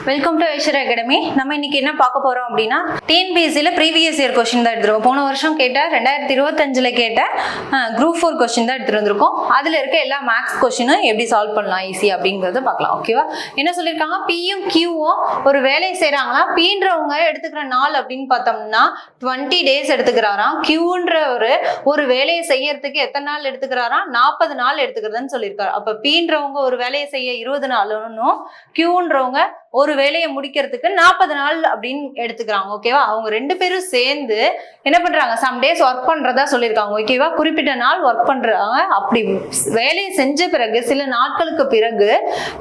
Welcome to Aishwarya academy. நம்ம இன்னைக்கு என்ன பார்க்க போறோம் அப்படின்னா, டிஎன்பிஎஸ்சியில் ப்ரீவியஸ் இயர் கொஸ்டின் தான் எடுத்துருவோம். போன வருஷம் கேட்ட 2025 கேட்ட குரூப் 4 கொஸ்டின் தான் எடுத்துட்டு வந்திருக்கோம். அதில் இருக்க எல்லா மேக்ஸ் கொஸ்டினும் எப்படி சால்வ் பண்ணலாம் ஈஸி அப்படிங்கிறத பார்க்கலாம். ஓகேவா? என்ன சொல்லியிருக்காங்க, பியும் கியூவும் ஒரு வேலையை செய்கிறாங்களா, பீன்றவங்க எடுத்துக்கிற நாள் அப்படின்னு பார்த்தோம்னா 20 days எடுத்துக்கிறாராம். கியூன்ற ஒரு வேலையை செய்யறதுக்கு எத்தனை நாள் எடுத்துக்கிறாராம், 40 நாள் எடுத்துக்கிறதுன்னு சொல்லியிருக்காரு. அப்போ பீன்றவங்க ஒரு வேலையை செய்ய 20 நாளும் கியூன்றவங்க ஒரு வேலையை முடிக்கிறதுக்கு 40 நாள் அப்படின்னு எடுத்துக்கிறாங்க. ஓகேவா? அவங்க ரெண்டு பேரும் சேர்ந்து என்ன பண்றாங்க, சம் டேஸ் ஒர்க் பண்றதா சொல்லியிருக்காங்க. ஓகேவா? குறிப்பிட்ட நாள் ஒர்க் பண்றாங்க. அப்படி வேலையை செஞ்ச பிறகு சில நாட்களுக்கு பிறகு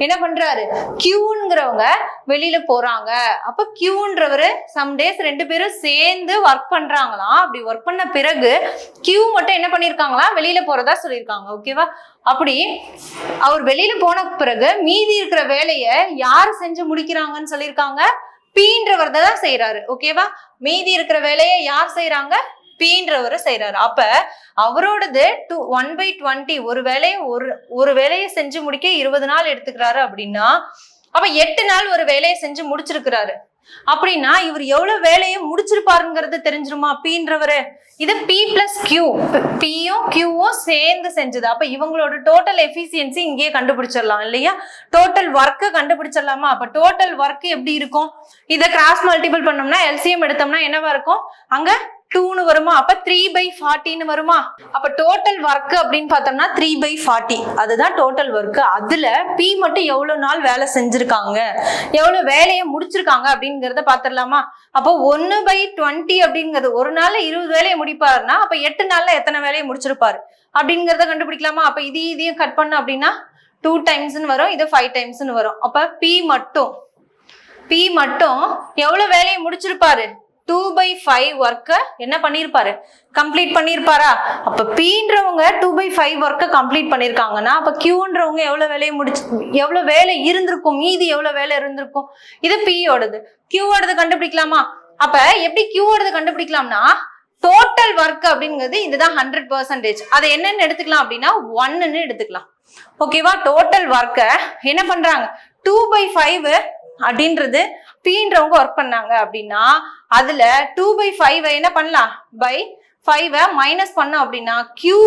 என்ன பண்றாரு, கியூங்கிறவங்க வெளியில போறாங்க. அப்ப கியூன்றவரு சம் டேஸ் ரெண்டு பேரும் சேர்ந்து ஒர்க் பண்றாங்களாம். அப்படி ஒர்க் பண்ண பிறகு கியூ மட்டும் என்ன பண்ணிருக்காங்களா, வெளியில போறதா சொல்லியிருக்காங்க. ஓகேவா? அப்படி அவர் வெளியில போன பிறகு மீதி இருக்கிற வேலையை யார் செஞ்சு முடிக்கிறாங்கன்னு சொல்லியிருக்காங்க, பீன்றவர் தான் செய்யறாரு. ஓகேவா? மீதி இருக்கிற வேலையை யார் செய்யறாங்க, பீன்றவர் செய்யறாரு. அப்ப அவரோடது 1/20 ஒரு வேலையை செஞ்சு முடிக்க 20 நாள் எடுத்துக்கிறாரு அப்படின்னா, அப்ப 8 நாள் ஒரு வேலையை செஞ்சு முடிச்சிருக்கிறாரு. அப்படின்னா இவர் எவ்வளவு வேலையை முடிச்சிருப்பாருங்கிறது தெரிஞ்சிருமா, பீன்றவரு. இது பி பிளஸ் கியூ, பியும் கியூவும் சேர்ந்து செஞ்சது. அப்ப இவங்களோட டோட்டல் எஃபிசியன்சி இங்கேயே கண்டுபிடிச்சிடலாம் இல்லையா? டோட்டல் ஒர்க்கு கண்டுபிடிச்சிடலாமா? அப்ப டோட்டல் ஒர்க் எப்படி இருக்கும், இதை கிராஸ் மல்டிபிள் பண்ணோம்னா எல்சிஎம் எடுத்தோம்னா என்னவா இருக்கும், அங்க 2ன்னு வருமா, அப்ப 3/40 வருமா. அப்ப டோட்டல் ஒர்க் அப்படின்னு பார்த்தோம்னா 3/40, அதுதான் டோட்டல் ஒர்க். அதுல பி மட்டும் எவ்வளவு நாள் வேலை செஞ்சிருக்காங்க, எவ்வளவு வேலையை முடிச்சிருக்காங்க அப்படிங்கறத பாத்திரலாமா. அப்போ 1/20 அப்படிங்கிறது ஒரு நாள்ல 20 வேலையை முடிப்பாருன்னா, அப்ப 8 நாள்ல எத்தனை வேலையை முடிச்சிருப்பாரு அப்படிங்கறத கண்டுபிடிக்கலாமா. அப்ப இதையும் கட் பண்ண அப்படின்னா 2 டைம்ஸ்ன்னு வரும், இது 5 டைம்ஸ்ன்னு வரும். அப்ப பி மட்டும் எவ்வளவு வேலையை முடிச்சிருப்பாரு, 2/5 ஒர்க்க என்ன பண்ணிருப்பாரு, கம்ப்ளீட் பண்ணிருப்பாரா. அப்ப பீன்றவங்க 2/5 ஒர்க்க கம்ப்ளீட் பண்ணிருக்காங்கன்னா, அப்ப கியூன்றவங்க எவ்வளவு வேலை இருந்திருக்கும், மீதி எவ்வளவு வேலை இருந்திருக்கும். இது பியோடது. கியூவோடது கண்டுபிடிக்கலாமா. அப்ப எப்படி கியூவோடது கண்டுபிடிக்கலாம்னா, டோட்டல் ஒர்க் அப்படிங்கிறது இதுதான் 100%. அதை என்னன்னு எடுத்துக்கலாம் அப்படின்னா 1ன்னு எடுத்துக்கலாம். ஓகேவா? டோட்டல் ஒர்க்க என்ன பண்றாங்க, 2/5 அப்படின்றது பீன்றவங்க ஒர்க் பண்ணாங்க அப்படின்னா, அதுல 2/5 என்ன பண்ணலாம், பை 5 மைனஸ் பண்ணோம் அப்படின்னா கியூ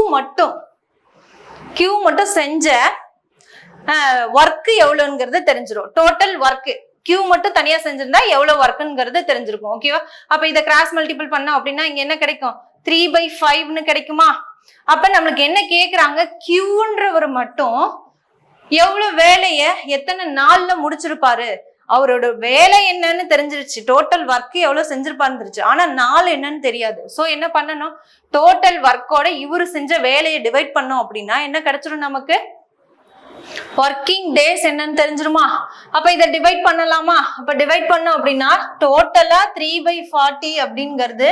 மட்டும் செஞ்ச ஒர்க் எவ்வளவுங்கிறது தெரிஞ்சிடும். டோட்டல் ஒர்க் கியூ மட்டும் தனியா செஞ்சிருந்தா எவ்வளவு ஒர்க்குங்கிறது தெரிஞ்சிருக்கும். ஓகேவா? அப்ப இதை கிராஸ் மல்டிபிள் பண்ணோம் அப்படின்னா இங்க என்ன கிடைக்கும், 3/5ன்னு கிடைக்குமா. அப்ப நம்மளுக்கு என்ன கேக்குறாங்க, கியூன்றவர் மட்டும் எவ்வளவு வேலைய எத்தனை நாள்ல முடிச்சிருப்பாரு. அவரோட வேலை என்னன்னு தெரிஞ்சிருச்சு, டோட்டல் ஒர்க் எவ்வளவு செஞ்சிருப்பாருந்துருச்சு, ஆனா நாள் என்னன்னு தெரியாது. சோ என்ன பண்ணணும், டோட்டல் ஒர்க்கோட இவரு செஞ்ச வேலையை டிவைட் பண்ணோம் அப்படின்னா என்ன கிடைச்சிடும் நமக்கு, ஒர்க்கிங் டேஸ் என்னன்னு தெரிஞ்சிருமா. அப்ப இதை டிவைட் பண்ணலாமா. அப்ப டிவைட் பண்ணோம் அப்படின்னா டோட்டலா 3/40 அப்படிங்கிறது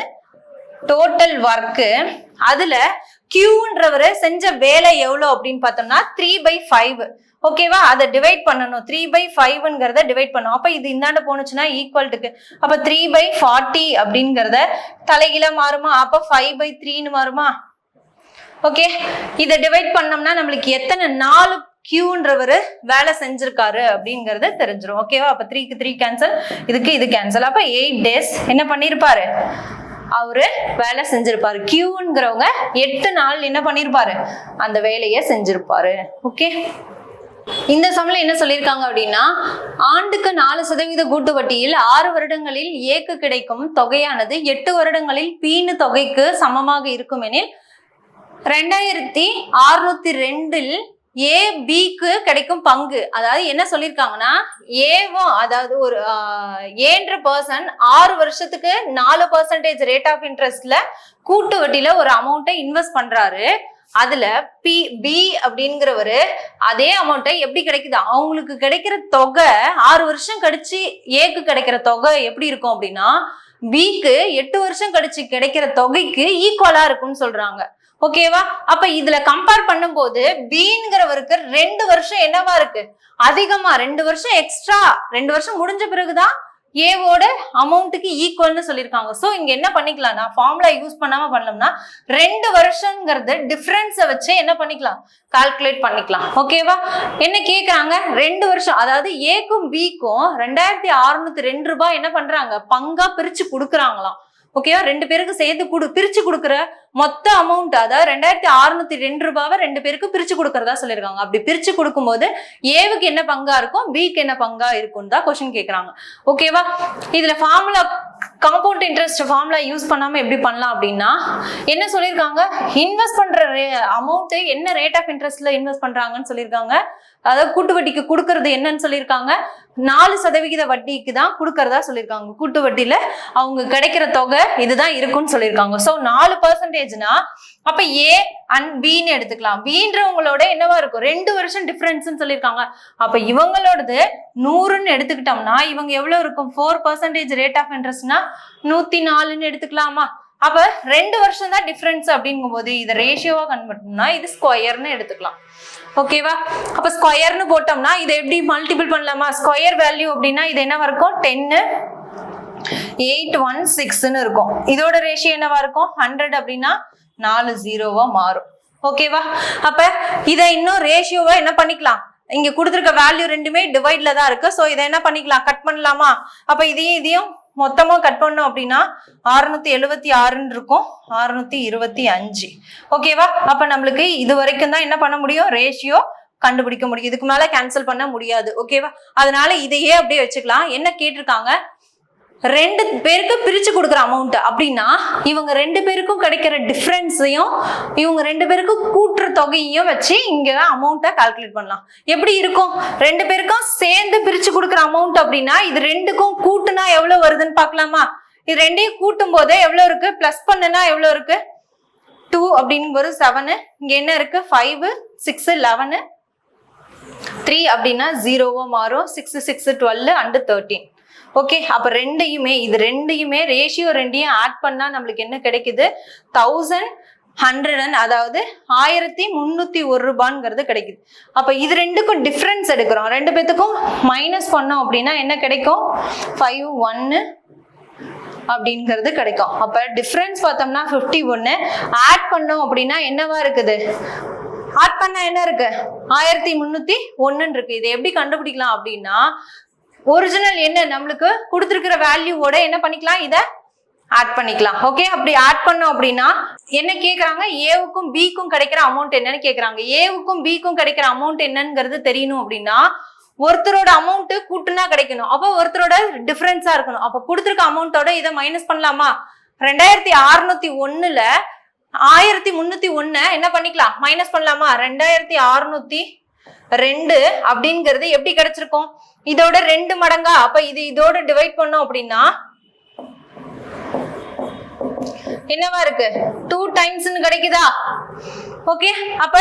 டோட்டல் ஒர்க்கு. அதுல கியூன்றவரு செஞ்ச வேலை எவ்வளவு அப்படின்னு பார்த்தோம்னா 3/5. ஓகேவா? அதை டிவைட் பண்ணணும், 3/5ங்கிறத டிவைட் பண்ணும். அப்ப இது இந்தாண்ட போனுச்சுன்னா ஈக்குவல்ட்டுக்கு, அப்ப 3/40 அப்படிங்கிறத தலைகீழ மாறுமா, அப்ப 5/3ன்னு மாறுமா. ஓகே, இதை டிவைட் பண்ணோம்னா நம்மளுக்கு எத்தனை நாலு கியூன்றவரு வேலை செஞ்சிருக்காரு அப்படிங்கறது தெரிஞ்சிடும். ஓகேவா? அப்ப 3க்கு 3 கேன்சல், இதுக்கு இது கேன்சல். அப்ப 8 days என்ன பண்ணிருப்பாரு, அவரு வேலை செஞ்சிருப்பாரு. கியூங்கிறவங்க 8 நாள் என்ன பண்ணிருப்பாரு, அந்த வேலையை செஞ்சிருப்பாரு. ஓகே, இந்த சம்ல என்ன சொல்லியிருக்காங்க அப்படின்னா, ஆண்டுக்கு 4% கூட்டு வட்டியில் 6 வருடங்களில் ஏக்கு கிடைக்கும் தொகையானது 8 வருடங்களில் பீனு தொகைக்கு சமமாக இருக்கும் எனில் 2602 ஏ பிக்கு கிடைக்கும் பங்கு. அதாவது என்ன சொல்லியிருக்காங்கன்னா, ஏவும் அதாவது ஒரு ஏன்ற பர்சன் 6 வருஷத்துக்கு 4% ரேட் ஆஃப் இன்ட்ரெஸ்ட்ல கூட்டு வட்டியில ஒரு அமௌண்ட்டை இன்வெஸ்ட் பண்றாரு. அதுல பி அப்படிங்கிறவரு அதே அமௌண்ட்டை எப்படி கிடைக்குது, அவங்களுக்கு கிடைக்கிற தொகை 6 வருஷம் கழிச்சு ஏக்கு கிடைக்கிற தொகை எப்படி இருக்கும் அப்படின்னா, பிக்கு 8 வருஷம் கழிச்சு கிடைக்கிற தொகைக்கு ஈக்குவலா இருக்கும்னு சொல்றாங்க. ஓகேவா? அப்ப இதுல கம்பேர் பண்ணும்போது பிங்கிறவருக்கு 2 வருஷம் என்னவா இருக்கு, அதிகமா 2 வருஷம் எக்ஸ்ட்ரா, 2 வருஷம் முடிஞ்ச பிறகுதான் ஏவோட அமௌண்ட்டுக்கு ஈக்குவல்னு சொல்லியிருக்காங்க. ஸோ இங்க என்ன பண்ணிக்கலாம்னா ஃபார்முலா யூஸ் பண்ணாம பண்ணோம்னா 2 வருஷங்கிறது டிஃபரன்ஸை வச்சு என்ன பண்ணிக்கலாம் கால்குலேட் பண்ணிக்கலாம். ஓகேவா? என்ன கேட்கறாங்க 2 வருஷம், அதாவது ஏக்கும் பிக்கும் 2602 ரூபாய் என்ன பண்றாங்க பங்கா பிரிச்சு கொடுக்குறாங்களாம். ஓகேவா? 2 பேருக்கு சேர்த்து பிரிச்சு கொடுக்குற மொத்த அமௌண்ட், அதாவது 2602 ரூபாவை 2 பேருக்கு பிரிச்சு கொடுக்கறதா சொல்லியிருக்காங்க. அப்படி பிரிச்சு கொடுக்கும்போது ஏவுக்கு என்ன பங்கா இருக்கும், பிக்கு என்ன பங்கா இருக்கும் தான் கொஸ்டின் கேட்கறாங்க. ஓகேவா? இதுல formula compound interest formula use பண்ணாம எப்படி பண்ணலாம் அப்படின்னா என்ன சொல்லியிருக்காங்க, இன்வெஸ்ட் பண்ற அமௌண்ட் என்ன ரேட் ஆஃப் இன்ட்ரெஸ்ட்ல இன்வெஸ்ட் பண்றாங்கன்னு சொல்லியிருக்காங்க. அதாவது கூட்டு வட்டிக்கு கொடுக்கறது என்னன்னு சொல்லியிருக்காங்க, 4% வட்டிக்கு தான் கொடுக்கறதா சொல்லியிருக்காங்க. கூட்டு வட்டியில அவங்க கிடைக்கிற தொகை இதுதான் இருக்குன்னு சொல்லியிருக்காங்க. ஸோ 4%னா அப்ப ஏ அண்ட் பின்னு எடுத்துக்கலாம். பின்றவங்களோட என்னவா இருக்கும் 2 வருஷம் டிஃபரன்ஸ் சொல்லியிருக்காங்க. அப்ப இவங்களோடது 100ன்னு எடுத்துக்கிட்டோம்னா இவங்க எவ்வளவு இருக்கும் 4% ரேட் ஆஃப் இன்ட்ரெஸ்ட்னா 104ன்னு எடுத்துக்கலாமா? அப்ப 2 வருஷம் தான் டிஃபரன்ஸ் அப்படிங்கும் போது இதை ரேஷியோவா கன்வெர்ட் பண்ணா இது ஸ்கொயர்னு எடுத்துக்கலாம். ஓகேவா? அப்ப ஸ்கொயர்னு போட்டோம்னா இதை எப்படி மல்டிபிள் பண்ணலாமா? ஸ்கொயர் வேல்யூ அப்படின்னா இது என்னவா இருக்கும் 10 816ன்னு இருக்கும். இதோட ரேஷியோ என்னவா இருக்கும் 100 அப்படின்னா 4 0வா மாறும். ஓகேவா? அப்ப இதை இன்னும் ரேஷியோவா என்ன பண்ணிக்கலாம், இங்க கொடுத்துருக்க வேல்யூ ரெண்டுமே டிவைட்ல தான் இருக்கு. ஸோ இதை என்ன பண்ணிக்கலாம் கட் பண்ணலாமா? அப்ப இதையும் மொத்தமா கட் பண்ணோம் அப்படின்னா 676ன்னு இருக்கும், 625. ஓகேவா? அப்ப நம்மளுக்கு இது வரைக்கும் தான் என்ன பண்ண முடியும் ரேஷியோ கண்டுபிடிக்க முடியும். இதுக்கு மேல கேன்சல் பண்ண முடியாது. ஓகேவா? அதனால இதையே அப்படியே வச்சுக்கலாம். என்ன கேட்டிருக்காங்க 2 பேருக்கு பிரிச்சு கொடுக்குற அமௌண்ட் அப்படின்னா இவங்க 2 பேருக்கும் கிடைக்கிற டிஃபரன்ஸையும் இவங்க 2 பேருக்கும் கூட்டுற தொகையையும் வச்சு இங்க அமௌண்ட்டை கால்குலேட் பண்ணலாம். எப்படி இருக்கும் 2 பேருக்கும் சேர்ந்து பிரிச்சு கொடுக்குற அமௌண்ட் அப்படின்னா இது 2க்கும் கூட்டுனா எவ்வளவு வருதுன்னு பாக்கலாமா? இது 2ஐயும் கூட்டும் போது எவ்வளவு இருக்கு, பிளஸ் பண்ணுனா எவ்வளவு இருக்கு 2 அப்படின்னு ஒரு 7, இங்க என்ன இருக்கு 5 6 11 3 அப்படின்னா 0வா மாறும், 6 6 12 and 13. ஓகே, அப்ப இது ரெண்டையுமே ரேஷியோ ரெண்டையும் ஆட் பண்ணா நம்மளுக்கு என்ன கிடைக்குது 1100, அதாவது 1301 ரூபாங்கிறது கிடைக்குது. அப்ப இது ரெண்டுக்கும் டிஃபரன்ஸ் எடுக்கிறோம், 2 பேத்துக்கும் மைனஸ் பண்ணோம் அப்படின்னா என்ன கிடைக்கும் 51 அப்படிங்கிறது கிடைக்கும். அப்ப டிஃபரன்ஸ் பார்த்தோம்னா 51, ஆட் பண்ணோம் அப்படின்னா என்னவா இருக்குது, ஆட் பண்ண என்ன இருக்கு 1301 இருக்கு. இதை எப்படி கண்டுபிடிக்கலாம் அப்படின்னா ஒரிஜினல் என்ன நம்மளுக்கு கொடுத்துருக்கிற வேல்யூவோட என்ன பண்ணிக்கலாம் இதை ஆட் பண்ணிக்கலாம். ஓகே, அப்படி ஆட் பண்ணோம் அப்படின்னா என்ன கேட்கறாங்க ஏவுக்கும் பிக்கும் கிடைக்கிற அமௌண்ட் என்னன்னு கேட்கறாங்க. ஏவுக்கும் பிக்கும் கிடைக்கிற அமௌண்ட் என்னங்கிறது தெரியணும் அப்படின்னா ஒருத்தரோட அமௌண்ட் கூட்டுனா கிடைக்கணும், அப்போ ஒருத்தரோட டிஃபரன்ஸா இருக்கணும். அப்ப கொடுத்துருக்க அமௌண்ட்டோட இதை மைனஸ் பண்ணலாமா? 2601ல 1301 என்ன பண்ணிக்கலாம் மைனஸ் பண்ணலாமா? 2602 அப்படிங்கிறது எப்படி கிடைச்சிருக்கும் இதோட 2 மடங்கா. அப்ப இதோட டிவைட் பண்ணோம் அப்படின்னா என்னவா இருக்கு 2 டைம்ஸ்னு கிடைக்குதா? ஓகே, அப்ப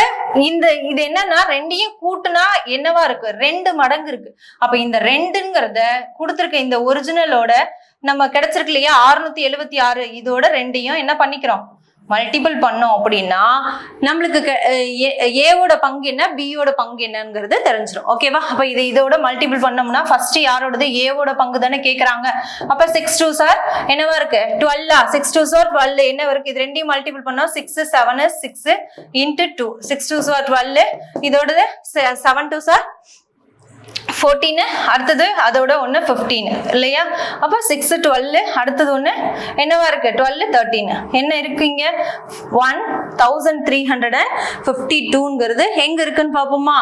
இது என்னன்னா ரெண்டையும் கூட்டுனா என்னவா இருக்கு 2 மடங்கு இருக்கு. அப்ப இந்த 2ங்கிறத கொடுத்துருக்க இந்த ஒரிஜினலோட நம்ம கிடைச்சிருக்கு இல்லையா 676, இதோட 2ஐயும் என்ன பண்ணிக்கிறோம் மல்டிபிள் பண்ணோம் அப்படின்னா நம்மளுக்கு ஏவோட பங்கு என்ன பியோட பங்கு என்னங்கிறது தெரிஞ்சிடும். ஓகேவா? அப்ப இதோட மல்டிபிள் பண்ணோம்னா ஃபர்ஸ்ட் யாரோடது ஏவோட பங்கு தானே கேட்கறாங்க. அப்ப 6 2s என்னவா இருக்கு 12, 6 2s 12 என்ன இருக்கு, இது ரெண்டையும் மல்டிபிள் பண்ணோம் 6 7 6 into 2, 6 2s 12, இதோட 7 2s 14, அடுத்தது அதோட 1 15 இல்லையா? அப்ப 6 12, அடுத்தது 1 என்னவா இருக்கு 12 13, என்ன இருக்குங்க 1352ங்கிறது எங்க இருக்குன்னு பாப்போமா?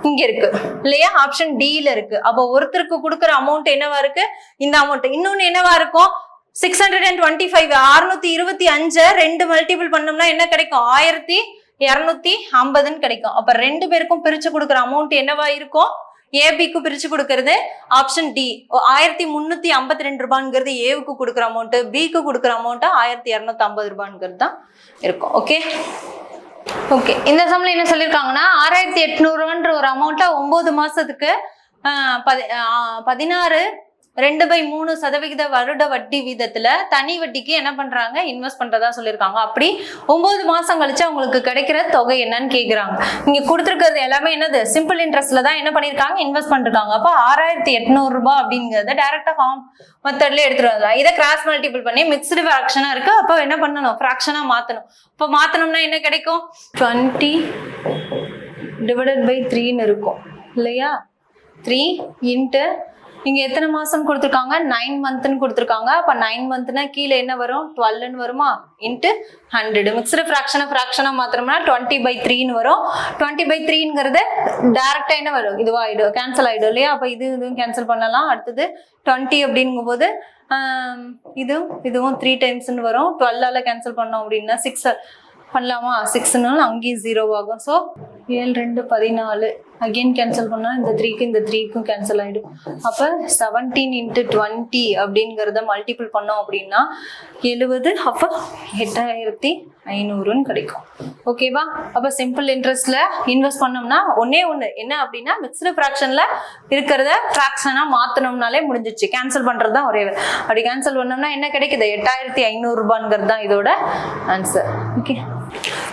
இங்க இருக்கு இல்லையா, ஆப்ஷன் டில இருக்கு. அப்ப ஒருத்தருக்கு கொடுக்குற அமௌண்ட் என்னவா இருக்கு இந்த அமௌண்ட். இன்னொன்னு என்னவா இருக்கும் 625, 625 2 மல்டிபிள் பண்ணோம்னா என்ன கிடைக்கும் 1250 கிடைக்கும். அப்ப 2 பேருக்கும் பிரிச்சு கொடுக்குற அமௌண்ட் என்னவா இருக்கும் ஏபிக்கு பிரிச்சு கொடுக்கறது ஆப்ஷன் டி 1352 ரூபாய்ங்கிறது ஏவுக்கு கொடுக்குற அமௌண்ட், பிக்கு கொடுக்குற அமௌண்ட் 1250 ரூபாய்ங்கிறது தான் இருக்கும். ஓகே ஓகே, இந்த சம்ல என்ன சொல்லியிருக்காங்கன்னா 6800ன்ற ஒரு அமௌண்ட்டை 9 மாசத்துக்கு 16 2/3% வருட வட்டி வீதத்துல தனி வட்டிக்கு என்ன பண்றாங்க, இன்வெஸ்ட் பண்றதா சொல்லியிருக்காங்க. அப்படி 9 மாசம் கழிச்சு அவங்களுக்கு கிடைக்கிற தொகை என்னன்னு கேக்குறாங்க. இங்க கொடுத்துருக்கிறது எல்லாமே என்னது, சிம்பிள் இன்ட்ரெஸ்ட்ல தான் என்ன பண்ணிருக்காங்க, இன்வெஸ்ட் பண்ணிருக்காங்க. அப்ப 6800 ரூபாய் அப்படிங்கறத டைரக்டா ஃபார்ம் மெத்தட்ல எடுத்துட்டு வரலாம். இதை கிராஸ் மல்டிபிள் பண்ணி மிக்ஸ்டு ஃபிராக்ஷனா இருக்கு, அப்ப என்ன பண்ணணும், ஃபிராக்ஷனா மாத்தணும். இப்ப மாத்தணும்னா என்ன கிடைக்கும், 20/3 இருக்கும் இல்லையா. 3 இன்ட்டு இங்க எத்தனை மாசம் கொடுத்துருக்காங்க, 9 மந்த்னு கொடுத்துருக்காங்க. அப்ப 9 மந்த்னா கீழே என்ன வரும், 12ன்னு வருமா, இன்ட்டு 100. மிக்ஸ்டு ஃபிராக்ஷனா மாத்திரம்னா 20/3ன்னு வரும். 20/3ங்கிறது டைரக்டா என்ன வரும், இதுவாயிடும், கேன்சல் ஆயிடும் இல்லையா. அப்ப இதுவும் கேன்சல் பண்ணலாம். அடுத்தது 20 அப்படிங்கும் போது இதுவும் 3 டைம்ஸ்ன்னு வரும். 12ஆல கேன்சல் பண்ணோம் அப்படின்னா 6 பண்ணலாமா, 6னால அங்கேயும் 0 ஆகும். ஸோ 7 2 14 அகெயின் கேன்சல் பண்ணா இந்த 3க்கும் கேன்சல் ஆயிடும். அப்ப 17 இன்ட்டு 20 அப்படிங்கிறத மல்டிபிள் பண்ணோம் அப்படின்னா 70, அப்ப 8500ன்னு கிடைக்கும். ஓகேவா. அப்ப சிம்பிள் இன்ட்ரெஸ்ட்ல இன்வெஸ்ட் பண்ணோம்னா ஒண்ணு என்ன அப்படின்னா, மிக்ஸ்டு ஃபிராக்ஷன்ல இருக்கிறத ஃபிராக்ஷனா மாத்தணும்னாலே முடிஞ்சிச்சு. கேன்சல் பண்றதுதான் ஒரே. அப்படி கேன்சல் பண்ணோம்னா என்ன கிடைக்குது, 8500 ரூபாய்ங்கிறது தான் இதோட ஆன்சர்.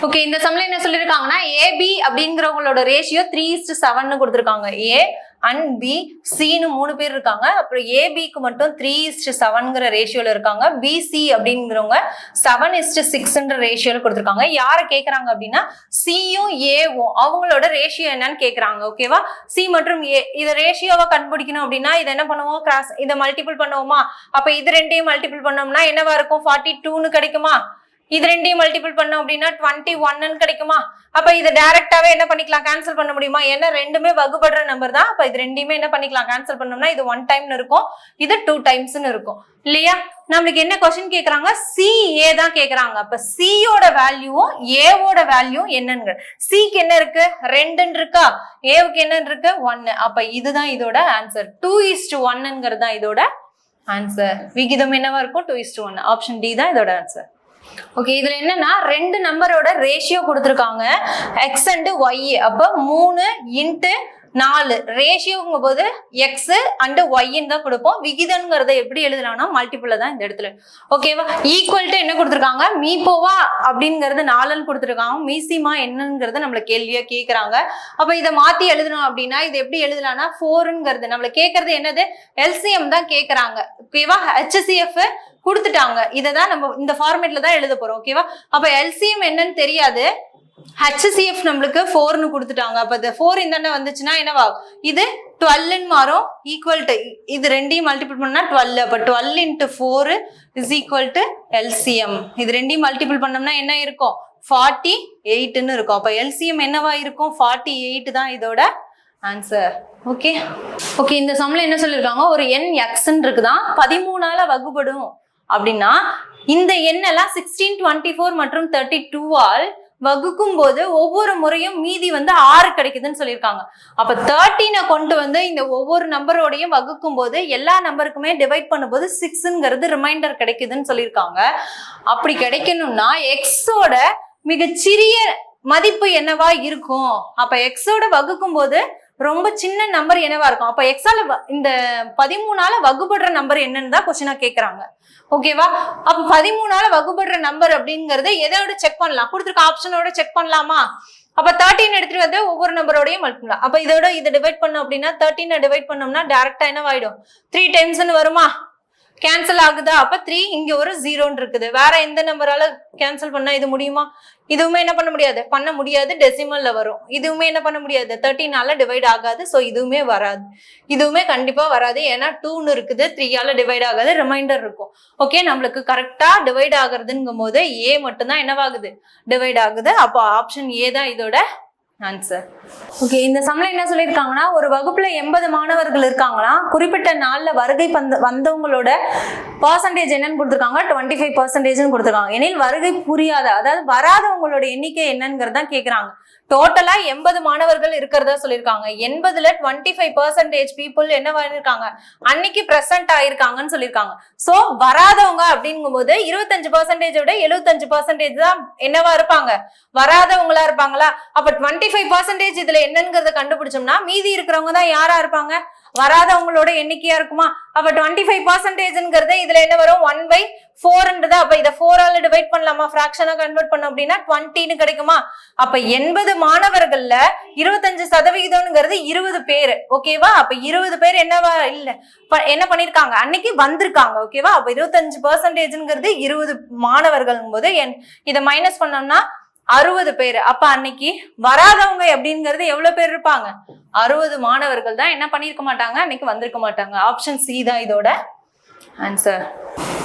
ஓகே, இந்த சம்ல என்ன சொல்லிருக்காங்கன்னா, ஏபி அப்படிங்கிறவங்களோட ரேஷியோ 3:7 கொடுத்துருக்காங்க. ஏ அண்ட் பி சின்னு 3 பேர் இருக்காங்க. அப்புறம் ஏபிக்கு மட்டும் 3:7ங்கிற ரேஷியோல இருக்காங்க. பிசி அப்படிங்கிறவங்க 7:6ன்ற ரேஷியோல கொடுத்துருக்காங்க. யாரை கேட்கறாங்க அப்படின்னா, சியும் ஏவும் அவங்களோட ரேஷியோ என்னன்னு கேட்கறாங்க. ஓகேவா. சி மற்றும் ஏ இதை ரேஷியோவை கண்டுபிடிக்கணும் அப்படின்னா இதை என்ன பண்ணுவோம், கிராஸ் இதை மல்டிபிள் பண்ணுவோமா. அப்ப இது ரெண்டையும் மல்டிபிள் பண்ணோம்னா என்னவா இருக்கும், 42ன்னு கிடைக்குமா. இது ரெண்டையும் மல்டிபிள் பண்ணோம் அப்படின்னா 21ன்னு கிடைக்குமா. அப்ப இதை டைரக்டாவே என்ன பண்ணிக்கலாம், கேன்சல் பண்ண முடியுமா. ஏன்னா ரெண்டுமே வகுபடுற நம்பர் தான். அப்ப இது ரெண்டையுமே என்ன பண்ணிக்கலாம், கேன்சல் பண்ணோம்னா இது 1 டைம்னு இருக்கும், இது 2 டைம்ஸ்னு இருக்கும் இல்லையா. நம்மளுக்கு என்ன கொஸ்டின் கேக்குறாங்க, சி ஏ தான் கேக்குறாங்க. அப்ப சியோட வேல்யூவும் ஏவோட வேல்யூ என்னன்னு, சிக்கு என்ன இருக்கு, 2ன்னு இருக்கா, ஏவுக்கு என்ன இருக்கு, 1. அப்ப இதுதான் இதோட ஆன்சர். 2:1ங்கிறது தான் இதோட ஆன்சர். விகிதம் என்னவா இருக்கும், 2:1. ஆப்ஷன் டி தான் இதோட ஆன்சர். ஓகே, இதுல என்னன்னா 2 நம்பரோட ரேஷியோ கொடுத்துருக்காங்க, எக்ஸ் அண்ட் ஒய். அப்ப 3 இன்ட்டு 4 ரேஷியோங்கும் போது எக்ஸ் அண்ட் ஒய்ன்னு தான் கொடுப்போம். விகிதம்ங்கிறத எப்படி எழுதலாம்னா மல்டிபிள் தான் இந்த இடத்துல. ஓகேவா. ஈக்குவல் டு என்ன கொடுத்துருக்காங்க, மீப்போவா அப்படிங்கிறது 4ன்னு கொடுத்துருக்காங்க. மீசிமா என்னங்கிறத நம்மள கேள்வியா கேட்கறாங்க. அப்ப இதை மாத்தி எழுதணும் அப்படின்னா இது எப்படி எழுதலாம்னா 4ங்கிறது நம்மள கேட்கறது என்னது, எல்சிஎம் தான் கேட்கறாங்க. ஓகேவா. ஹெச்சிஎஃப் கொடுத்துட்டாங்க, இதை தான் நம்ம இந்த ஃபார்மேட்ல தான் எழுத போறோம். ஓகேவா. அப்ப எல்சிஎம் என்னன்னு தெரியாது, HCF நம்மளுக்கு 4ன்னு கொடுத்துட்டாங்க. அப்ப இந்த 4 இந்த வந்துச்சுன்னா என்னவா, இது 12ன்னு மாறும். ஈக்குவல் டு இது ரெண்டையும் மல்டிபிள் பண்ணா 12. அப்ப 12 into 4 is equal to LCM. இது ரெண்டையும் மல்டிபிள் பண்ணோம்னா என்ன இருக்கும், 48ன்னு இருக்கும். அப்ப எல்சிஎம் என்னவா இருக்கும், 48 தான் இதோட ஆன்சர். ஓகே. இந்த சம்ல என்ன சொல்லிருக்காங்க, ஒரு எண் எக்ஸ்ன்னு இருக்குதான் 13ஆல வகுப்படும் அப்படின்னா இந்த எண்ணெல்லாம் 16, 24 மற்றும் 32ஆல் வகுக்கும் போது ஒவ்வொரு முறையும் மீதி 6 கிடைக்குதுன்னு சொல்லியிருக்காங்க. அப்ப 13 கொண்டு இந்த ஒவ்வொரு நம்பரோடையும் வகுக்கும் போது எல்லா நம்பருக்குமே டிவைட் பண்ணும்போது 6ங்கிறது ரிமைண்டர் கிடைக்குதுன்னு சொல்லியிருக்காங்க. அப்படி கிடைக்கணும்னா எக்ஸோட மிகச்சிறிய மதிப்பு என்னவா இருக்கும். அப்ப எக்ஸோட வகுக்கும் போது ரொம்ப சின்ன நம்பர் என்னவா இருக்கும். அப்ப எக்ஸால இந்த 13ஆல வகுப்படுற நம்பர் என்னன்னு தான் கொஸ்டினா கேக்குறாங்க. ஓகேவா. அப்ப 13ஆல வகுப்படுற நம்பர் அப்படிங்கறது எதோட செக் பண்ணலாம், கொடுத்துருக்க ஆப்ஷனோட செக் பண்ணலாமா. அப்ப 13 எடுத்துட்டு ஒவ்வொரு நம்பரோடையும் மல்டிபிள். அப்ப இதோட இதை டிவைட் பண்ணோம் அப்படின்னா 13 டிவைட் பண்ணோம்னா டைரக்டா என்னவாயிடும், 3 டைம்ஸ்ன்னு வருமா. கேன்சல் ஆகுதா, அப்ப 3 இங்க ஒரு 0ன்னு இருக்குது. வேற எந்த நம்பரால கேன்சல் பண்ணா இது முடியுமா, இதுவுமே என்ன பண்ண முடியாது, டெசிமல்ல வரும். இதுவுமே என்ன பண்ண முடியாது, 13ஆல டிவைட் ஆகாது. சோ இதுவுமே வராது, இதுவுமே கண்டிப்பா வராது. ஏன்னா 2ன்னு இருக்குது, 3ஆல டிவைட் ஆகாது, ரிமைண்டர் இருக்கும். ஓகே, நம்மளுக்கு கரெக்டா டிவைட் ஆகுறதுங்கும் போது ஏ மட்டும்தான் என்னவாகுது, டிவைட் ஆகுது. அப்போ ஆப்ஷன் ஏ தான் இதோட ஆன்சர். ஓகே, இந்த சம்ல என்ன சொல்லியிருக்காங்கன்னா, ஒரு வகுப்புல 80 மாணவர்கள் இருக்காங்களா, குறிப்பிட்ட நாள்ல வருகை வந்தவங்களோட பர்சன்டேஜ் என்னன்னு கொடுத்துருக்காங்க, 25% கொடுத்துருக்காங்க. எனில் வருகை புரியாத, அதாவது வராதவங்களோட எண்ணிக்கை என்னங்கிறதான் கேட்கறாங்க. டோட்டலா 80 மாணவர்கள் இருக்கிறதா சொல்லியிருக்காங்க. 80ல 25% பீப்புள் என்னவா இருக்காங்க, அன்னைக்கு பிரசன்ட் ஆயிருக்காங்கன்னு சொல்லியிருக்காங்க. சோ வராதவங்க அப்படிங்கும் போது 25% விட 75% தான் என்னவா இருப்பாங்க, வராதவங்களா இருப்பாங்களா. அப்ப 25% இதுல என்னங்கிறத கண்டுபிடிச்சோம்னா மீதி இருக்கிறவங்க தான் யாரா இருப்பாங்க, வராதவங்களோட எண்ணிக்கையா இருக்குமா? அப்ப 25% இதுல என்ன வரும்? 1/4 அப்ப இதை 4ஆல டிவைட் பண்ணலாமா? ஃபிராக்ஷனா கன்வெர்ட் பண்ணோம் அப்படின்னா 20ன்னு கிடைக்குமா? அப்ப 80 மாணவர்கள்ல 25% 20 பேர். ஓகேவா? அப்ப 20 பேர் என்னவா இல்ல என்ன பண்ணிருக்காங்க? அன்னைக்கு வந்திருக்காங்க. ஓகேவா? அப்ப 25% 20 மாணவர்கள் போது இதை மைனஸ் பண்ணோம்னா 60 பேர். அப்ப அன்னைக்கு வராதவங்க அப்படிங்கிறது எவ்வளவு பேர் இருப்பாங்க? 60 மாணவர்கள் தான் என்ன பண்ணிருக்க மாட்டாங்க, அன்னைக்கு வந்திருக்க மாட்டாங்க. ஆப்ஷன் சி தான் இதோட ஆன்சர்.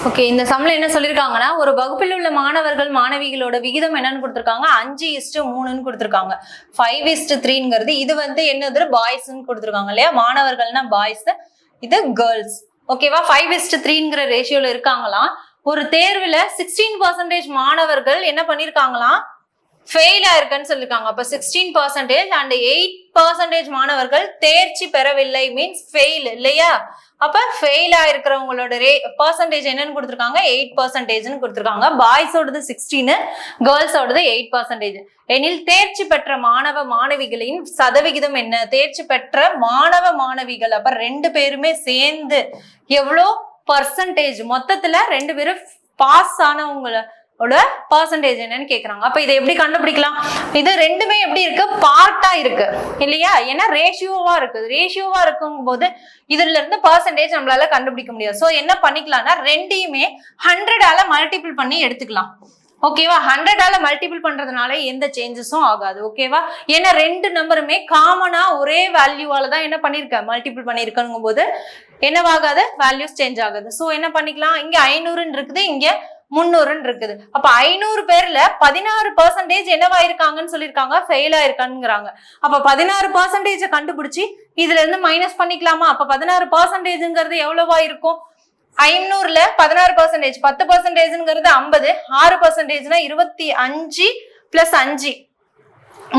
ஓகே, இந்த சம்ல என்ன சொல்லிருக்காங்கன்னா, ஒரு வகுப்பில் உள்ள மாணவர்கள் மாணவிகளோட விகிதம் என்னன்னு கொடுத்திருக்காங்க? 5:3ன்னு கொடுத்திருக்காங்க. 5:3ங்கிறது இது என்னது? பாய்ஸ்ன்னு கொடுத்திருக்காங்க இல்லையா? மாணவர்கள்னா பாய்ஸ், இது கேர்ள்ஸ். ஓகேவா? 5:3ங்கிற ரேஷியோல இருக்காங்களாம். ஒரு தேர்வுல 16% மாணவர்கள் என்ன பண்ணிருக்காங்களாம்? ஃபெயில் ஆயிருக்குன்னு சொல்லிருக்காங்க. அப்ப 16% and 8% மாணவர்கள் தேர்ச்சி பெறவில்லை, மீன்ஸ் ஃபெயில் இல்லையா? அப்ப ஃபெயில் ஆயிருக்கிறவங்களோட பர்சன்டேஜ் என்னன்னு கொடுத்திருக்காங்க? 8%ன்னு கொடுத்திருக்காங்க. பாய்ஸோடது 16, கேர்ள்ஸோடது 8%. எனில் தேர்ச்சி பெற்ற மாணவ மாணவிகளின் சதவிகிதம் என்ன? தேர்ச்சி பெற்ற மாணவ மாணவிகள் அப்ப 2 பேருமே சேர்ந்து எவ்வளோ பர்சன்டேஜ்? மொத்தத்துல 2 பேரும் பாஸ் ஆனவங்களோட பர்சன்டேஜ் என்னன்னு கேக்குறாங்க. அப்ப இதை எப்படி கண்டுபிடிக்கலாம்? இது ரெண்டுமே எப்படி இருக்கு? பார்ட்டா இருக்கு இல்லையா? ஏன்னா ரேஷியோவா இருக்கு. ரேஷியோவா இருக்கும் போது இதுல இருந்து பர்சன்டேஜ் நம்மளால கண்டுபிடிக்க முடியாது. சோ என்ன பண்ணிக்கலாம்னா, ரெண்டையுமே 100ஆல மல்டிபிள் பண்ணி எடுத்துக்கலாம். ஓகேவா? 100ஆல மல்டிபிள் பண்றதுனால எந்த சேஞ்சஸும் ஆகாது. ஓகேவா? ஏன்னா 2 நம்பருமே காமனா ஒரே வேல்யூவால தான் என்ன பண்ணிருக்க, மல்டிபிள் பண்ணிருக்கணும் போது என்னவாகாது? வேல்யூஸ் சேஞ்ச் ஆகுது. சோ என்ன பண்ணிக்கலாம்? இங்க 500ன்னு இருக்குது, இங்க 300ன்னு இருக்குது. அப்ப 500 பேர்ல 16% என்னவா இருக்காங்கன்னு சொல்லிருக்காங்க? ஃபெயில் ஆயிருக்காங்கிறாங்க. அப்ப 16% கண்டுபிடிச்சு இதுல இருந்து மைனஸ் பண்ணிக்கலாமா? அப்ப 16%ங்கிறது எவ்வளவா இருக்கும்? 500ல 16%, 10%ங்கிறது 50, 6%னா 25 + 5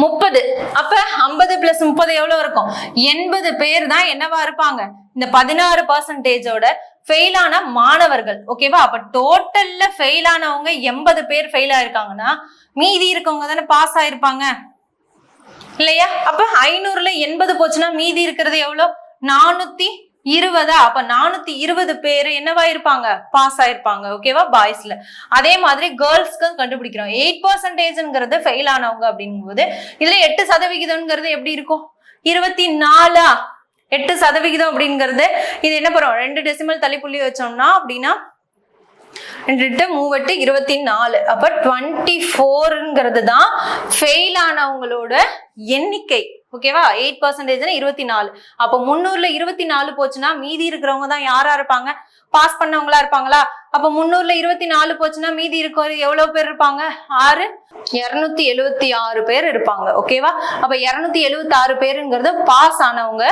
30. அப்ப 50 + 30 எவ்வளவு இருக்கும்? 80 பேர் தான் என்னவா இருப்பாங்க? இந்த 16%ஓட ஃபெயில் ஆன மாணவர்கள். ஓகேவா? அப்ப டோட்டல்ல ஃபெயில் ஆனவங்க 80 பேர் ஃபெயில் ஆயிருக்காங்கன்னா மீதி இருக்கவங்க தானே பாஸ் ஆயிருப்பாங்க இல்லையா? அப்ப 500ல 80 போச்சுன்னா மீதி இருக்கிறது எவ்வளவு? 420. அப்ப 420 பேர் என்னவா இருப்பாங்க? பாஸ் ஆயிருப்பாங்க. ஓகேவா? பாய்ஸ்ல. அதே மாதிரி கேர்ள்ஸ்க்கு கண்டுபிடிக்கிறோம். 8%ங்கிறது ஃபெயில் ஆனவங்க அப்படிங்கும்போது இதுல 8% எப்படி இருக்கும்? 24. 8% அப்படிங்கிறது இது என்ன பண்ணும்? 2 டெசிமல் தள்ளி புள்ளி வச்சோம்னா அப்படின்னா 2 3 24. அப்ப 24ங்கிறது தான் ஃபெயில் ஆனவங்களோட எண்ணிக்கை. ஓகேவா? 8% 24. அப்ப 300ல 24 போச்சுன்னா மீதி இருக்கிறவங்க தான் யாரா இருப்பாங்க? பாஸ் பண்ணவங்களா இருப்பாங்களா? அப்ப 300ல 24 போச்சுன்னா மீதி இருக்க எவ்வளவு பேர் இருப்பாங்க? 6, 276 பேர் இருப்பாங்க. ஓகேவா? அப்ப 276 பேருங்கிறது பாஸ் ஆனவங்க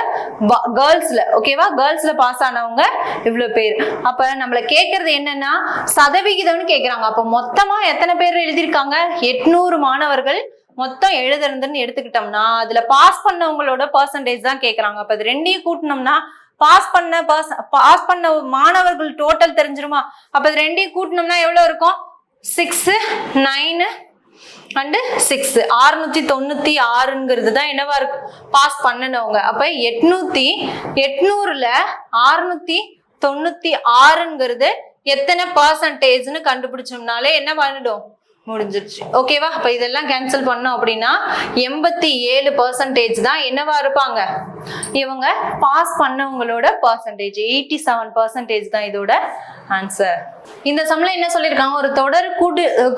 கேர்ள்ஸ்ல. ஓகேவா? கேர்ள்ஸ்ல பாஸ் ஆனவங்க இவ்வளவு பேர். அப்ப நம்மள கேக்குறது என்னன்னா, சதவிகிதம்னு கேக்குறாங்க. அப்ப மொத்தமா எத்தனை பேர் எழுதியிருக்காங்க? 800 மாணவர்கள் மொத்தம் எழுதுறதுன்னு எடுத்துக்கிட்டோம்னா அதுல பாஸ் பண்ணவங்களோட பர்சன்டேஜ் தான் கேக்குறாங்க. அப்ப இது ரெண்டையும் கூட்டினோம்னா பாஸ் பண்ண மாணவர்கள் டோட்டல் தெரிஞ்சிருமா? அப்ப இது ரெண்டையும் கூட்டினோம்னா எவ்வளவு இருக்கும்? 6, 9 and 6, 696ங்கிறது தான் என்னவா இருக்கு? பாஸ் பண்ணனவங்க. அப்ப 800ல 696ங்கிறது எத்தனை பர்சன்டேஜ்னு கண்டுபிடிச்சோம்னாலே என்ன பண்ணிடும்? முடிஞ்சிருச்சு. ஓகேவா? அப்ப இதெல்லாம் கேன்சல் பண்ணோம் அப்படின்னா 87% தான் என்னவா இருப்பாங்க? இவங்க பாஸ் பண்ணவங்களோட பர்சன்டேஜ். 87% தான் இதோட ஆன்சர். இந்த சம்ல என்ன சொல்லிருக்காங்க? ஒரு தொடர்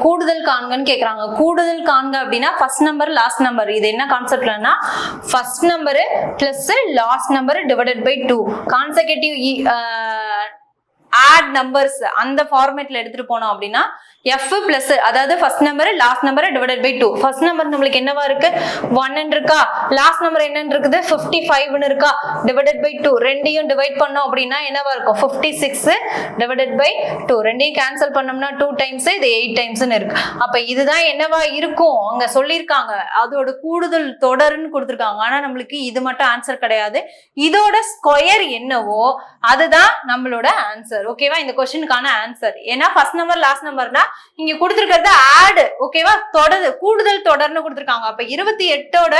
கூடுதல் காண்கன்னு கேக்குறாங்க. கூடுதல் காண்க அப்படின்னா ஃபர்ஸ்ட் நம்பர் லாஸ்ட் நம்பர். இது என்ன கான்செப்ட்லன்னா, first number plus last number divided by 2 consecutive odd numbers அந்த ஃபார்மேட்ல எடுத்துட்டு போனோம் அப்படின்னா f பிளஸ், அதாவது first number last number divided by 2. First number நம்மளுக்கு என்னவா இருக்கு? 1 இருக்கா? லாஸ்ட் நம்பர் என்னன்னு இருக்குது? 55 இருக்கா? Divided by 2. ரெண்டையும் டிவைட் பண்ணோம் அப்படின்னா என்னவா இருக்கும்? 56 டிவைடட் பை 2. ரெண்டையும் கேன்சல் பண்ணோம்னா 2 டைம்ஸ், இது 8 டைம்ஸ்னு இருக்கு. அப்ப இதுதான் என்னவா இருக்கும்? அங்க சொல்லியிருக்காங்க அதோட கூடுதல் தொடர்ன்னு கொடுத்துருக்காங்க. ஆனா நம்மளுக்கு இது மட்டும் ஆன்சர் கிடையாது. இதோட ஸ்கொயர் என்னவோ அதுதான் நம்மளோட ஆன்சர். ஓகேவா? இந்த கொஸ்டினுக்கான ஆன்சர். ஏன்னா ஃபர்ஸ்ட் நம்பர் லாஸ்ட் நம்பர்னா இங்க கொடுத்துருக்கிறது ஆடு, ஓகேவா, தொடர், கூடுதல் தொடர்னு கொடுத்துருக்காங்க. அப்ப 28ஓட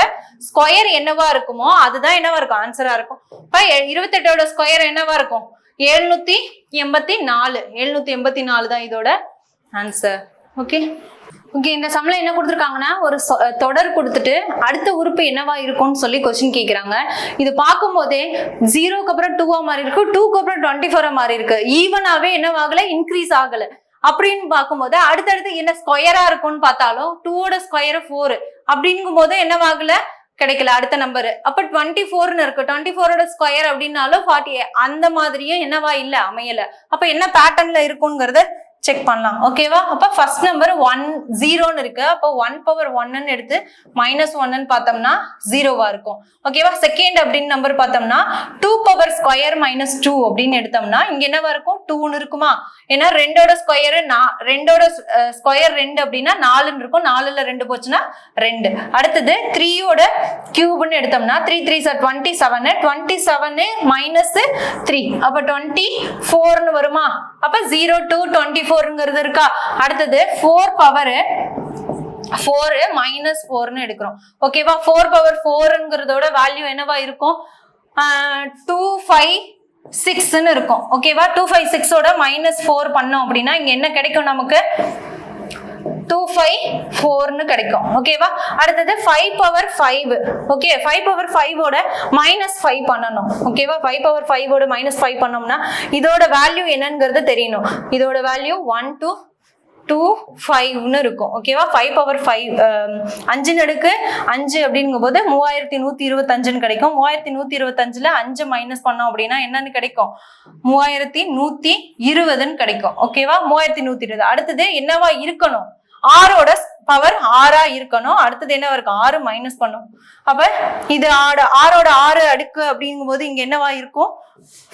ஸ்கொயர் என்னவா இருக்குமோ அதுதான் என்னவா இருக்கும், ஆன்சரா இருக்கும். இப்ப 28ஓட ஸ்கொயர் என்னவா இருக்கும், 784. 784 தான் இதோட ஆன்சர். ஓகே ஓகே, இந்த சம்ல என்ன கொடுத்துருக்காங்கன்னா ஒரு தொடர் கொடுத்துட்டு அடுத்த உறுப்பு என்னவா இருக்கும்னு சொல்லி கொஸ்டின் கேட்கிறாங்க. இது பார்க்கும் போதே 0க்கு அப்புறம் 2 மாறி இருக்கு, 2க்கு அப்புறம் 24 மாறி இருக்கு. ஈவனாவே என்னவாகல, இன்க்ரீஸ் ஆகல. அப்படின்னு பார்க்கும்போது அடுத்தடுத்து என்ன ஸ்கொயரா இருக்கும்னு பார்த்தாலும் 2ஓட ஸ்கொயர் 4 அப்படிங்கும் போது என்னவாகல, கிடைக்கல அடுத்த நம்பர். அப்ப 24ன்னு இருக்கு, 24ஓட ஸ்கொயர் அப்படின்னாலும் 48. அந்த மாதிரியும் என்னவா இல்ல, அமையல. அப்ப என்ன பேட்டர்ன்ல இருக்குங்கிறத செக் பண்ணலாம். ஓகேவா, அப்ப ஃபர்ஸ்ட் நம்பர் 1 0ன்னு இருக்கு. அப்போ 1/1 எடுத்து -1 பார்த்தோம்னா 0வா இருக்கும். ஓகேவா, செகண்ட் அப்படின்னு நம்பர் பார்த்தோம்னா 2/² -2 அப்படின்னு எடுத்தோம்னா இங்க என்னவா இருக்கும், 2ன்னு இருக்குமா. ஏன்னா 2ஓட ஸ்கொயர் 2 அப்படின்னா 4ன்னு இருக்கும். 4ல 2 போச்சுன்னா 2. அடுத்தது 3ஓட கியூப்னு எடுத்தோம்னா 3 3s are 27. 27 -3 அப்ப 24ன்னு வருமா. அப்ப 0 to 24ங்கிறது இருக்கா. அடுத்தது 4/4 -4ன்னு எடுக்கிறோம். ஓகேவா, 4/4ங்கிறதோட வேல்யூ என்னவா இருக்கும், 256ன்னு இருக்கும். ஓகேவா, 256ஓட -4 பண்ணோம் அப்படின்னா இங்க என்ன கிடைக்கும், நமக்கு 254ன்னு கிடைக்கும். ஓகேவா, அடுத்தது 5/5. ஓகே, 5/5ஓட -5 பண்ணணும். ஓகேவா, 5/5ஓட -5 பண்ணோம்னா இதோட வேல்யூ என்னங்கிறது தெரியணும். இதோட வேல்யூ 1 to 25ன்னு இருக்கும். ஓகேவா, 5/5 5 அடுக்கு 5 அப்படிங்கும் போது 3125ன்னு கிடைக்கும். 3125ல 5 மைனஸ் பண்ணோம் அப்படின்னா என்னன்னு கிடைக்கும், 3120ன்னு கிடைக்கும். ஓகேவா, 3120. அடுத்தது என்னவா இருக்கணும், 6ஓட பவர் 6ஆ இருக்கணும். அடுத்தது என்னவா இருக்கு, 6 மைனஸ் பண்ணும். அப்ப இது 6ஓட 6 அடுக்கு அப்படிங்கும் போது இங்க என்னவா இருக்கும்,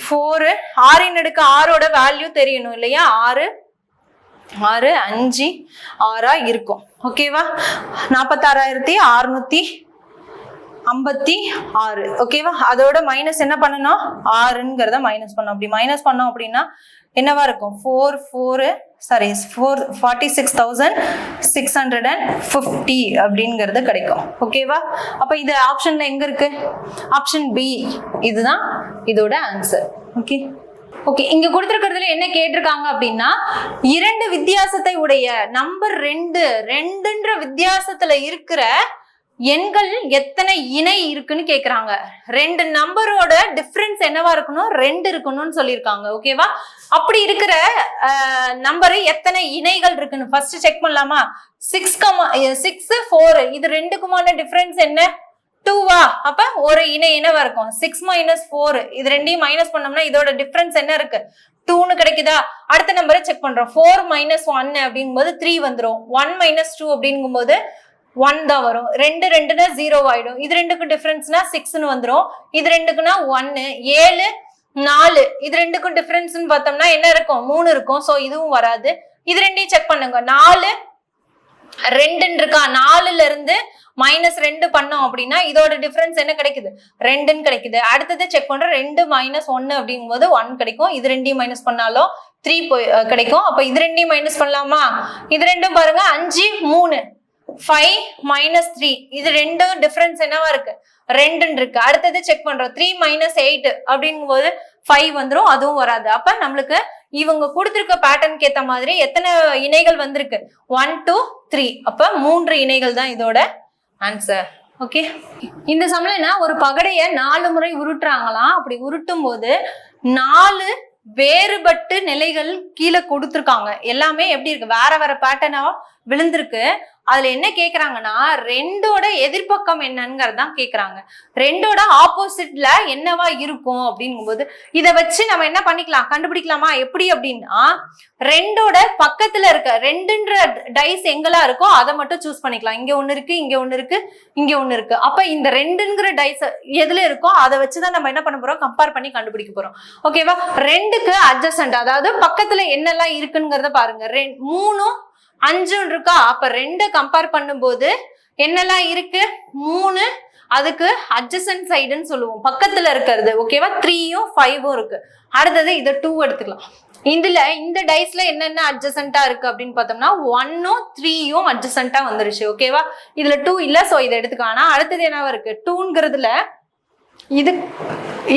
4. 6ன் அடுக்கு 6ஓட வேல்யூ தெரியணும் இல்லையா, 6 6 5 6ஆ இருக்கும். ஓகேவா, 46,656. ஓகேவா, அதோட மைனஸ் என்ன பண்ணணும், 6ங்கிறத மைனஸ் பண்ணோம். அப்படி மைனஸ் பண்ணோம் அப்படின்னா என்னவா இருக்கும், 46,650 அப்படிங்கிறது கிடைக்கும். ஓகேவா, அப்ப இது ஆப்ஷன்ல எங்க இருக்கு, ஆப்ஷன் பி, இதுதான் இதோட ஆன்சர். ஓகே ஓகே, இங்க கொடுத்திருக்கிறதுல என்ன கேட்டிருக்காங்க அப்படின்னா 2 வித்தியாசத்தை உடைய நம்பர் 2ன்ற வித்தியாசத்துல இருக்கிற எண்கள் எத்தனை இணை இருக்குன்னு கேக்குறாங்க. 2 நம்பரோட டிஃபரன்ஸ் என்னவா இருக்கணும், 2 இருக்கணும்னு சொல்லியிருக்காங்க. ஓகேவா, அப்படி இருக்கிற நம்பர் எத்தனை இணைகள் இருக்குன்னு ஃபர்ஸ்ட் செக் பண்ணலாமா. 6 4 இது ரெண்டுக்குமான டிஃபரன்ஸ் என்ன, 2வா. அப்ப ஒரு இணை என்னவா இருக்கும், 6 - 4. இது ரெண்டையும் மைனஸ் பண்ணோம்னா இதோட டிஃபரன்ஸ் என்ன இருக்கு, 2ன்னு கிடைக்குதா. அடுத்த நம்பரை செக் பண்றோம். 4 - 1 அப்படிங்கும்போது 3 வந்துடும். 1 - 2 அப்படிங்கும்போது 1 தான் வரும். 2 2னா 0 ஆயிடும். இது ரெண்டுக்கும் டிஃபரன்ஸ்னா 6ன்னு வந்துடும். இது ரெண்டுக்குன்னா 1. 7 4 இது ரெண்டுக்கும் டிஃபரன்ஸ்னு பார்த்தோம்னா என்ன இருக்கும், 3 இருக்கும். சோ இதுவும் வராது. இது ரெண்டையும் செக் பண்ணுங்க. 4 2ன்னு இருக்கா, 4ல இருந்து -2 பண்ணோம் அப்படின்னா இதோட டிஃபரன்ஸ் என்ன கிடைக்குது, 2ன்னு கிடைக்குது. அடுத்தது செக் பண்றோம். 2 - 1 அப்படிங்கும் போது 1 கிடைக்கும். இது ரெண்டையும் மைனஸ் பண்ணாலும் 3 கிடைக்கும். அப்ப இது ரெண்டையும் மைனஸ் பண்ணலாமா. இது ரெண்டும் பாருங்க, 5 3 5 - 3 இது ரெண்டும் டிஃபரன்ஸ் என்னவா இருக்கு, 2ன்னு இருக்கு. அடுத்தது செக் பண்றோம். 3 - 8 அப்படிங்கும் போது 5 வந்துடும். அதுவும் வராது. அப்ப நம்மளுக்கு இவங்க கொடுத்திருக்க பேட்டர்னுக்கு ஏத்த மாதிரி எத்தனை இணைகள் வந்திருக்கு, 1 to 3. அப்ப 3 இணைகள் தான் இதோட ஆன்சர். ஓகே, இந்த சம்ல ஒரு பகடைய 4 முறை உருட்டுறாங்களாம். அப்படி உருட்டும் போது 4 வேறுபட்டு நிலைகள் கீழே கொடுத்துருக்காங்க. எல்லாமே எப்படி இருக்கு, வேற வேற பேட்டர்னா விழுந்திருக்கு. அதுல என்ன கேக்குறாங்கன்னா 2ஓட எதிர்பக்கம் என்னங்கிறதான் கேக்குறாங்க. 2ஓட ஆப்போசிட்ல என்னவா இருக்கும் அப்படிங்கும்போது இதை வச்சு நம்ம என்ன பண்ணிக்கலாம், கண்டுபிடிக்கலாமா. எப்படி அப்படின்னா 2ஓட பக்கத்துல இருக்க 2ன்ற டைஸ் எங்கெல்லாம் இருக்கோ அதை மட்டும் சூஸ் பண்ணிக்கலாம். இங்க ஒண்ணு இருக்கு, இங்க ஒண்ணு இருக்கு, இங்க ஒண்ணு இருக்கு. அப்ப இந்த 2ங்கிற டைஸ் எதுல இருக்கோ அதை வச்சுதான் நம்ம என்ன பண்ண போறோம், கம்பேர் பண்ணி கண்டுபிடிக்க போறோம். ஓகேவா, 2க்கு அட்ஜசன்ட், அதாவது பக்கத்துல என்னெல்லாம் இருக்குங்கிறத பாருங்க. 3 5 இருக்கா. அப்ப 2 கம்பேர் பண்ணும்போது என்னெல்லாம் இருக்கு, 3 அதுக்கு அட்ஜசன்ட் சைடுன்னு சொல்லுவோம், பக்கத்துல இருக்கிறது. ஓகேவா, 3யும் 5ம் இருக்கு. அடுத்தது இதை 2 எடுத்துக்கலாம். இதுல இந்த டைஸ்ல என்னென்ன அட்ஜசண்டா இருக்கு அப்படின்னு பார்த்தோம்னா 1ம் 3யும் அட்ஜசண்டா வந்துருச்சு. ஓகேவா, இதுல 2 இல்ல, சோ இதை எடுத்துக்கலாம். ஆனா அடுத்தது என்னவா இருக்கு, 2ங்கிறதுல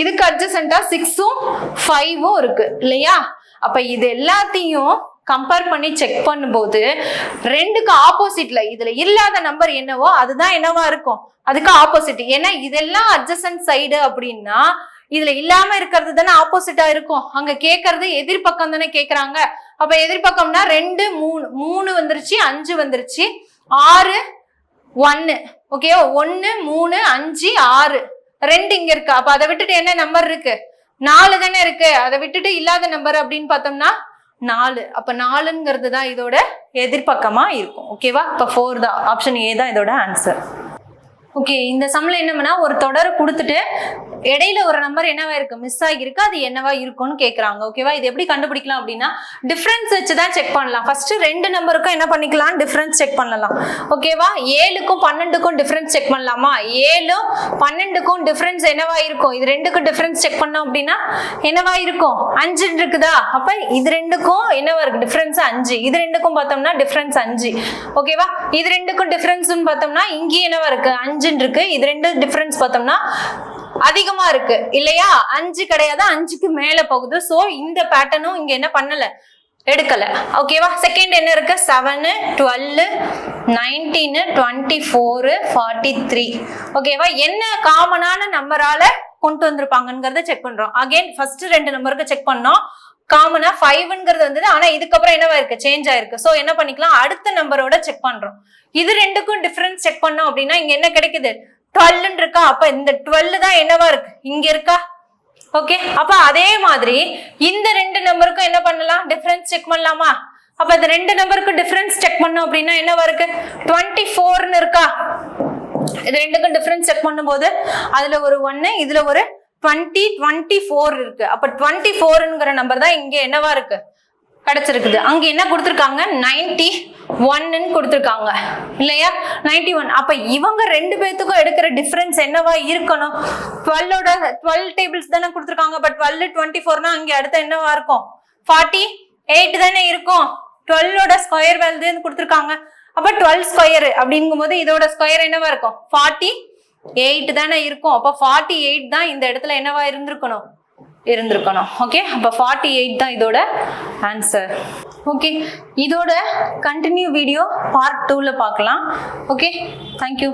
இதுக்கு அட்ஜசண்டா 6ம் 5ம் இருக்கு இல்லையா. அப்ப இது எல்லாத்தையும் கம்பேர் பண்ணி செக் பண்ணும்போது ரெண்டுக்கு ஆப்போசிட்ல இதுல இல்லாத நம்பர் என்னவோ அதுதான் என்னவா இருக்கும், அதுக்கு ஆப்போசிட். ஏன்னா இதெல்லாம் அட்ஜசன்ட் சைடு அப்படின்னா இதுல இல்லாம இருக்கிறது தானே ஆப்போசிட்டா இருக்கும். அங்க கேட்கறது எதிர்பக்கம் தானே கேக்குறாங்க. அப்ப எதிர்பக்கம்னா 2 3 வந்துருச்சு, 5 வந்துருச்சு, 6 1. ஓகே, 1 3 5 6 2 இங்க இருக்கு. அப்ப அதை விட்டுட்டு என்ன நம்பர் இருக்கு, 4 தானே இருக்கு. அதை விட்டுட்டு இல்லாத நம்பர் அப்படின்னு பார்த்தோம்னா 4. அப்ப 4ங்கிறது தான் இதோட எதிர்பக்கமா இருக்கும். ஓகேவா, இப்ப 4 தான், ஆப்ஷன் ஏ தான் இதோட ஆன்சர். ஓகே, இந்த சம்ல என்னன்னா ஒரு தொடரை கொடுத்துட்டு இடையில ஒரு நம்பர் என்னவா இருக்கு, மிஸ் ஆகிருக்கு, அது என்னவா இருக்கும்னு கேக்குறாங்க. ஓகேவா, இது எப்படி கண்டுபிடிக்கலாம் அப்படின்னா டிஃபரன்ஸ் வச்சு தான் செக் பண்ணலாம். ஃபர்ஸ்ட் 2 நம்பருக்கும் என்ன பண்ணிக்கலாம், டிஃபரன்ஸ் செக் பண்ணலாம். ஓகேவா, 7க்கும் 12க்கும் டிஃபரன்ஸ் செக் பண்ணலாமா, 7ம் 12க்கும் டிஃபரன்ஸ் என்னவா இருக்கும், இது 2க்கும் டிஃபரன்ஸ் செக் பண்ணோம் அப்படின்னா என்னவா இருக்கும், 5 இருக்குதா. அப்ப இது 2க்கும் என்னவா இருக்கு, டிஃபரன்ஸ் 5. இது 2க்கும் பார்த்தோம்னா டிஃபரன்ஸ் 5. ஓகேவா, இது 2க்கும் டிஃபரன்ஸ் பார்த்தோம்னா இங்கே என்னவா இருக்கு, 5 இருக்கு. இது 2 டிஃபரன்ஸ் பார்த்தோம்னா அதிகமா இருக்கு இல்லையா, 5 கிடையாது, 5க்கு மேல போகுது. சோ இந்த பேட்டர்னும் இங்க என்ன பண்ணல, எடுக்கல. ஓகேவா, செகண்ட் என்ன இருக்கு, 7 12 19 24 43. ஓகேவா, என்ன காமனான நம்பரால கொண்டு வந்திருப்பாங்கிறத செக் பண்றோம். அகைன் ஃபர்ஸ்ட் 2 நம்பருக்கு செக் பண்ணோம், காமனா 5ங்கிறது வந்தது. ஆனா இதுக்கப்புறம் என்னவா இருக்கு, சேஞ்ச் ஆயிருக்கு. சோ என்ன பண்ணிக்கலாம், அடுத்த நம்பரோட செக் பண்றோம். இது 2க்கும் டிஃபரன்ஸ் செக் பண்ணோம் அப்படின்னா இங்க என்ன கிடைக்குது, 12 இருக்கா. அப்ப இந்த 12 தான் என்னவா இருக்கு, இங்க இருக்கா. ஓகே, அப்ப அதே மாதிரி இந்த 2 நம்பருக்கும் என்ன பண்ணலாம், டிஃபரன்ஸ் செக் பண்ணலாமா. அப்ப இந்த 2 நம்பருக்கு டிஃபரன்ஸ் செக் பண்ணோம் அப்படின்னா என்னவா இருக்கு, 24ன்னு இருக்கா. இது 2க்கும் டிஃபரன்ஸ் செக் பண்ணும்போது அதுல ஒரு 1, இதுல ஒரு 20 24 இருக்கு. அப்ப 24ங்கிற நம்பர் தான் இங்க என்னவா இருக்கு, கிடைச்சிருக்குது. அங்க என்ன கொடுத்திருக்காங்க, 91ன்னு கொடுத்திருக்காங்க இல்லையா, 91. அப்ப இவங்க 2 பேத்துக்கும் எடுக்கிற டிஃபரன்ஸ் என்னவா இருக்கணும், 12 டேபிள்ஸ் தானே கொடுத்திருக்காங்க. பட் 12 24னா அங்க அடுத்த என்னவா இருக்கும், 48 தானே இருக்கும். 12ஓட ஸ்கொயர் வேல்யூன்னு கொடுத்திருக்காங்க. அப்ப 12 ஸ்கொயர் அப்படிங்கும்போது இதோட ஸ்கொயர் என்னவா இருக்கும், 48 தானே இருக்கும். அப்ப 48 தான் இந்த இடத்துல என்னவா இருந்திருக்கணும். ஓகே, அப்ப 48 தான் இதோட ஆன்சர். ஓகே, இதோட கண்டினியூ வீடியோ பார்ட் 2ல பார்க்கலாம். Okay, thank you.